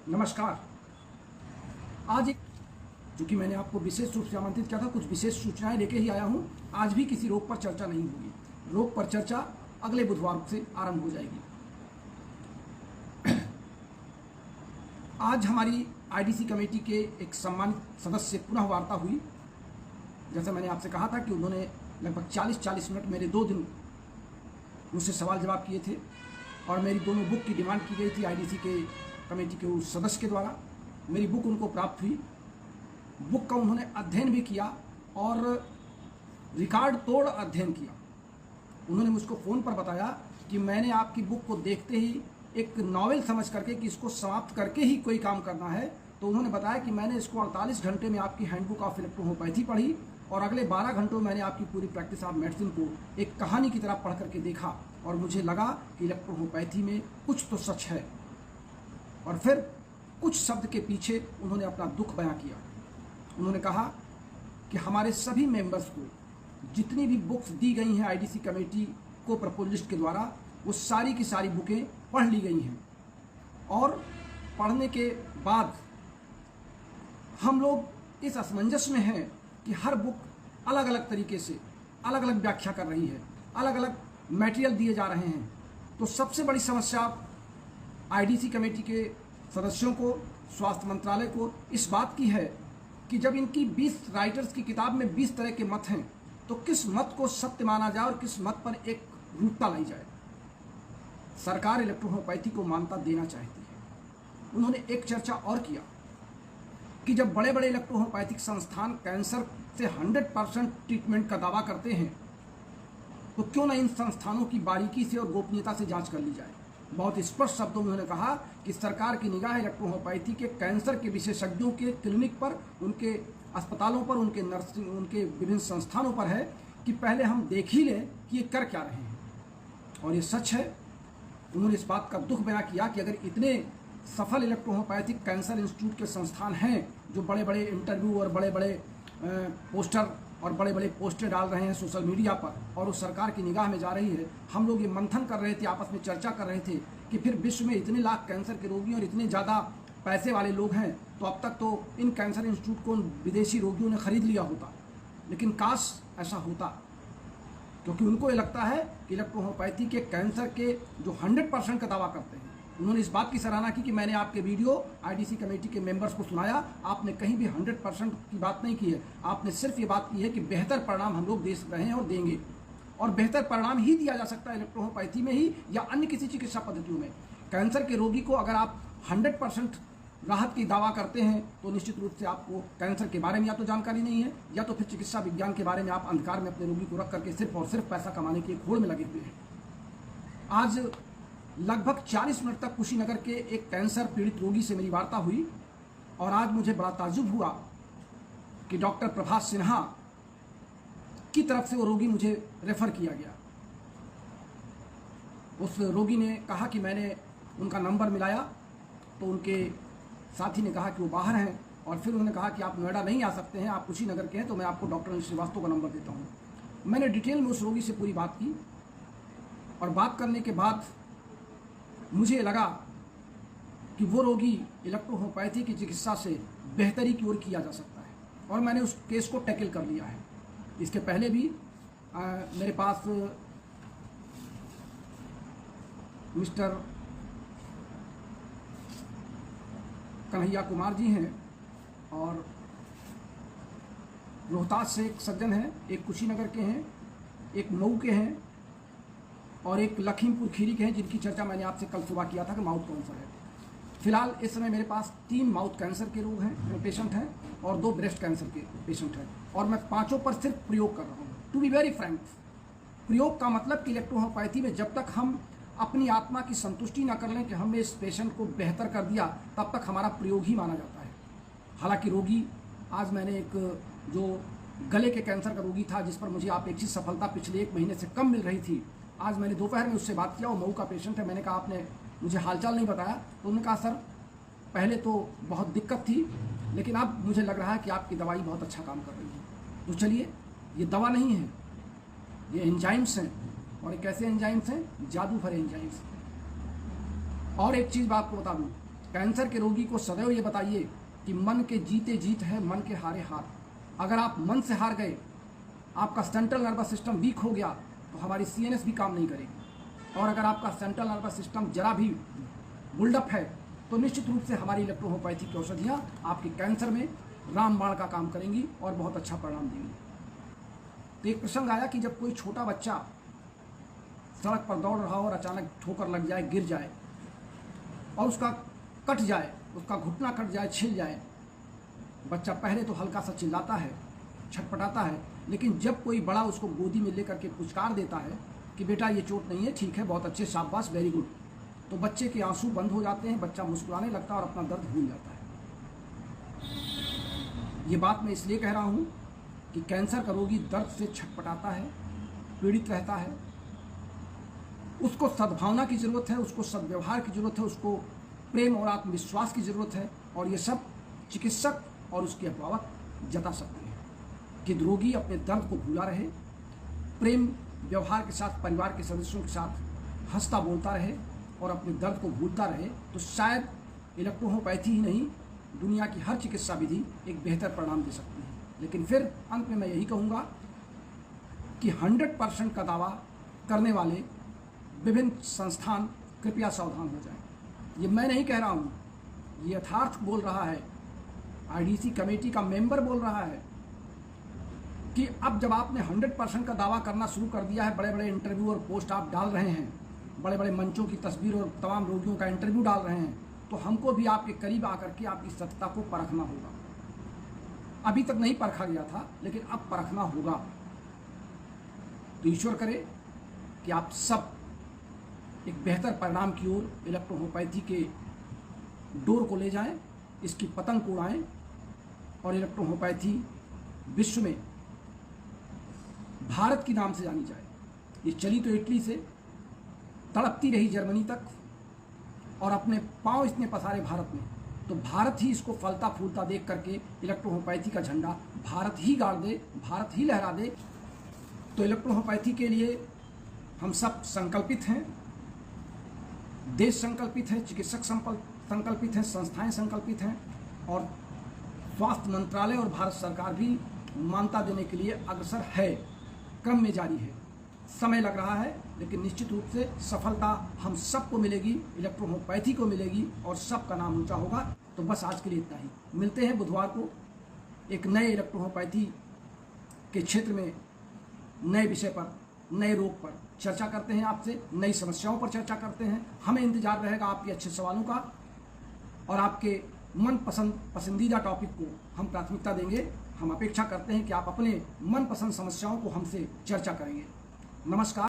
नमस्कार। आज एक चूंकि मैंने आपको विशेष रूप से आमंत्रित किया था, कुछ विशेष सूचनाएं लेके ही आया हूं। आज भी किसी रोग पर चर्चा नहीं होगी। रोग पर चर्चा अगले बुधवार से आरंभ हो जाएगी। आज हमारी आईडीसी कमेटी के एक सम्मानित सदस्य से पुनः वार्ता हुई। जैसे मैंने आपसे कहा था कि उन्होंने लगभग 40 मिनट मेरे 2 दिन मुझसे सवाल जवाब किए थे और मेरी दोनों बुक की डिमांड की गई थी आईडीसी के कमेटी के उस सदस्य के द्वारा। मेरी बुक उनको प्राप्त हुई। बुक का उन्होंने अध्ययन भी किया और रिकॉर्ड तोड़ अध्ययन किया। उन्होंने मुझको फ़ोन पर बताया कि मैंने आपकी बुक को देखते ही एक नॉवेल समझ करके कि इसको समाप्त करके ही कोई काम करना है, तो उन्होंने बताया कि मैंने इसको 48 घंटे में आपकी हैंडबुक ऑफ इलेक्ट्रोहोम्योपैथी पढ़ी और अगले 12 घंटों में मैंने आपकी पूरी प्रैक्टिस ऑफ मेडिसिन को एक कहानी की तरह पढ़ करके देखा और मुझे लगा कि इलेक्ट्रोहोम्योपैथी में कुछ तो सच है। और फिर कुछ शब्द के पीछे उन्होंने अपना दुख बयां किया। उन्होंने कहा कि हमारे सभी मेंबर्स को जितनी भी बुक्स दी गई हैं आईडीसी कमेटी को प्रपोजलिस्ट के द्वारा, वो सारी की सारी बुकें पढ़ ली गई हैं और पढ़ने के बाद हम लोग इस असमंजस में हैं कि हर बुक अलग अलग तरीके से अलग अलग व्याख्या कर रही है, अलग अलग मटेरियल दिए जा रहे हैं। तो सबसे बड़ी समस्या आईडीसी कमेटी के सदस्यों को, स्वास्थ्य मंत्रालय को इस बात की है कि जब इनकी 20 राइटर्स की किताब में 20 तरह के मत हैं, तो किस मत को सत्य माना जाए और किस मत पर एक रूपता लाई जाए। सरकार इलेक्ट्रोहोम्योपैथी को मान्यता देना चाहती है। उन्होंने एक चर्चा और किया कि जब बड़े बड़े इलेक्ट्रोहोम्योपैथिक संस्थान कैंसर से 100% ट्रीटमेंट का दावा करते हैं, तो क्यों न इन संस्थानों की बारीकी से और गोपनीयता से जांच कर ली जाए। बहुत स्पष्ट शब्दों में उन्होंने कहा कि सरकार की निगाह इलेक्ट्रोहोम्योपैथी के कैंसर के विशेषज्ञों के क्लिनिक पर, उनके अस्पतालों पर, उनके नर्सिंग, उनके विभिन्न संस्थानों पर है कि पहले हम देख ही लें कि ये कर क्या रहे हैं। और ये सच है। उन्होंने इस बात का दुख बयां किया कि अगर इतने सफल इलेक्ट्रोहोम्योपैथिक कैंसर इंस्टीट्यूट के संस्थान हैं जो बड़े बड़े इंटरव्यू और बड़े बड़े पोस्टर और बड़े बड़े पोस्टर डाल रहे हैं सोशल मीडिया पर और वो सरकार की निगाह में जा रही है। हम लोग ये मंथन कर रहे थे, आपस में चर्चा कर रहे थे कि फिर विश्व में इतने लाख कैंसर के रोगी और इतने ज़्यादा पैसे वाले लोग हैं, तो अब तक तो इन कैंसर इंस्टीट्यूट को विदेशी रोगियों ने खरीद लिया होता। लेकिन काश ऐसा होता, क्योंकि उनको ये लगता है कि इलेक्ट्रोहोम्योपैथी के कैंसर के जो 100% का दावा करते हैं। उन्होंने इस बात की सराहना की कि मैंने आपके वीडियो आईडीसी कमेटी के मेंबर्स को सुनाया, आपने कहीं भी 100% की बात नहीं की है। आपने सिर्फ ये बात की है कि बेहतर परिणाम हम लोग दे रहे हैं और देंगे, और बेहतर परिणाम ही दिया जा सकता है इलेक्ट्रोहोम्योपैथी में ही या अन्य किसी चिकित्सा पद्धतियों में। कैंसर के रोगी को अगर आप 100% राहत की दावा करते हैं, तो निश्चित रूप से आपको कैंसर के बारे में या तो जानकारी नहीं है, या तो फिर चिकित्सा विज्ञान के बारे में आप अंधकार में अपने रोगी को रख करके सिर्फ और सिर्फ पैसा कमाने की एक होड़ में लगे हुए हैं। आज लगभग 40 मिनट तक कुशीनगर के एक कैंसर पीड़ित रोगी से मेरी वार्ता हुई और आज मुझे बड़ा ताज्जुब हुआ कि डॉक्टर प्रभास सिन्हा की तरफ से वो रोगी मुझे रेफर किया गया। उस रोगी ने कहा कि मैंने उनका नंबर मिलाया तो उनके साथी ने कहा कि वो बाहर हैं, और फिर उन्होंने कहा कि आप नोएडा नहीं आ सकते हैं, आप कुशीनगर के हैं, तो मैं आपको डॉक्टर अनिल श्रीवास्तव का नंबर देता हूँ। मैंने डिटेल में उस रोगी से पूरी बात की और बात करने के बाद मुझे लगा कि वो रोगी इलेक्ट्रोहोम्योपैथी की चिकित्सा से बेहतरी की ओर किया जा सकता है, और मैंने उस केस को टैकल कर लिया है। इसके पहले भी मेरे पास मिस्टर कन्हैया कुमार जी हैं और रोहतास से एक सज्जन हैं, एक कुशीनगर के हैं, एक मऊ के हैं और एक लखीमपुर खीरी के हैं, जिनकी चर्चा मैंने आपसे कल सुबह किया था कि माउथ कैंसर है। फिलहाल इस समय मेरे पास 3 माउथ कैंसर के रोग हैं, पेशेंट हैं, और 2 ब्रेस्ट कैंसर के पेशेंट हैं, और मैं 5 पर सिर्फ प्रयोग कर रहा हूँ। टू बी वेरी फ्रैंक, प्रयोग का मतलब कि इलेक्ट्रोहोम्योपैथी में जब तक हम अपनी आत्मा की संतुष्टि ना कर लें कि हमने इस पेशेंट को बेहतर कर दिया, तब तक हमारा प्रयोग ही माना जाता है। हालांकि रोगी, आज मैंने एक जो गले के कैंसर का रोगी था जिस पर मुझे अपेक्षित सफलता पिछले 1 महीने से कम मिल रही थी, आज मैंने दोपहर में उससे बात किया। वो मऊ का पेशेंट है। मैंने कहा आपने मुझे हालचाल नहीं बताया, तो उन्होंने कहा सर पहले तो बहुत दिक्कत थी, लेकिन अब मुझे लग रहा है कि आपकी दवाई बहुत अच्छा काम कर रही है। तो चलिए, ये दवा नहीं है, ये एंजाइम्स हैं, और कैसे एंजाइम्स हैं? जादू भरे एंजाइम्स। और एक चीज़ मैं आपको बता दूं, कैंसर के रोगी को सदैव ये बताइए कि मन के जीते जीत है, मन के हारे हार। अगर आप मन से हार गए, आपका सेंट्रल नर्वस सिस्टम वीक हो गया, तो हमारी सीएनएस भी काम नहीं करेगी। और अगर आपका सेंट्रल नर्वस सिस्टम जरा भी बुल्डअप है, तो निश्चित रूप से हमारी इलेक्ट्रोहोम्योपैथी की औषधियाँ आपके कैंसर में रामबाण का काम करेंगी और बहुत अच्छा परिणाम देंगी। तो एक प्रसंग आया कि जब कोई छोटा बच्चा सड़क पर दौड़ रहा हो और अचानक ठोकर लग जाए, गिर जाए और उसका कट जाए, उसका घुटना कट जाए, छिल जाए, बच्चा पहले तो हल्का सा चिल्लाता है, छटपटाता है, लेकिन जब कोई बड़ा उसको गोदी में लेकर के पुचकार देता है कि बेटा ये चोट नहीं है, ठीक है, बहुत अच्छे, शाबाश, वेरी गुड, तो बच्चे के आंसू बंद हो जाते हैं, बच्चा मुस्कुराने लगता है और अपना दर्द भूल जाता है। ये बात मैं इसलिए कह रहा हूँ कि कैंसर का रोगी दर्द से छटपटाता है, पीड़ित रहता है, उसको सद्भावना की ज़रूरत है, उसको सद्व्यवहार की ज़रूरत है, उसको प्रेम और आत्मविश्वास की ज़रूरत है। और ये सब चिकित्सक और उसके अभिभावक जता सकते हैं कि रोगी अपने दर्द को भूला रहे, प्रेम व्यवहार के साथ परिवार के सदस्यों के साथ हंसता बोलता रहे और अपने दर्द को भूलता रहे, तो शायद इलेक्ट्रोहोम्योपैथी ही नहीं, दुनिया की हर चिकित्सा विधि एक बेहतर परिणाम दे सकती है। लेकिन फिर अंत में मैं यही कहूँगा कि 100% का दावा करने वाले विभिन्न संस्थान कृपया सावधान हो जाएं। ये मैं नहीं कह रहा हूँ, ये यथार्थ बोल रहा है, आईडीसी कमेटी का मेंबर बोल रहा है कि अब जब आपने 100% का दावा करना शुरू कर दिया है, बड़े बड़े इंटरव्यू और पोस्ट आप डाल रहे हैं, बड़े बड़े मंचों की तस्वीर और तमाम रोगियों का इंटरव्यू डाल रहे हैं, तो हमको भी आपके करीब आकर के आपकी सत्यता को परखना होगा। अभी तक नहीं परखा गया था, लेकिन अब परखना होगा। तो ईश्वर करे कि आप सब एक बेहतर परिणाम की ओर इलेक्ट्रोहोम्योपैथी के डोर को ले जाएं, इसकी पतंग को उड़ाएं और इलेक्ट्रोहोम्योपैथी विश्व में भारत की नाम से जानी जाए। ये चली तो इटली से, तड़पती रही जर्मनी तक और अपने पांव इसने पसारे भारत में, तो भारत ही इसको फलता फूलता देख करके इलेक्ट्रोहोम्योपैथी का झंडा भारत ही गाड़ दे, भारत ही लहरा दे। तो इलेक्ट्रोहोम्योपैथी के लिए हम सब संकल्पित हैं, देश संकल्पित है, चिकित्सक संकल्पित हैं, संस्थाएं संकल्पित हैं और स्वास्थ्य मंत्रालय और भारत सरकार भी मान्यता देने के लिए अग्रसर है, क्रम में जारी है। समय लग रहा है, लेकिन निश्चित रूप से सफलता हम सबको मिलेगी, इलेक्ट्रोहोम्योपैथी को मिलेगी और सबका नाम ऊंचा होगा। तो बस आज के लिए इतना ही। मिलते हैं बुधवार को एक नए इलेक्ट्रोहोम्योपैथी के क्षेत्र में, नए विषय पर, नए रोग पर चर्चा करते हैं, आपसे नई समस्याओं पर चर्चा करते हैं। हमें इंतजार रहेगा आपके अच्छे सवालों का और आपके पसंदीदा टॉपिक को हम प्राथमिकता देंगे। हम अपेक्षा करते हैं कि आप अपने मनपसंद समस्याओं को हमसे चर्चा करेंगे। नमस्कार।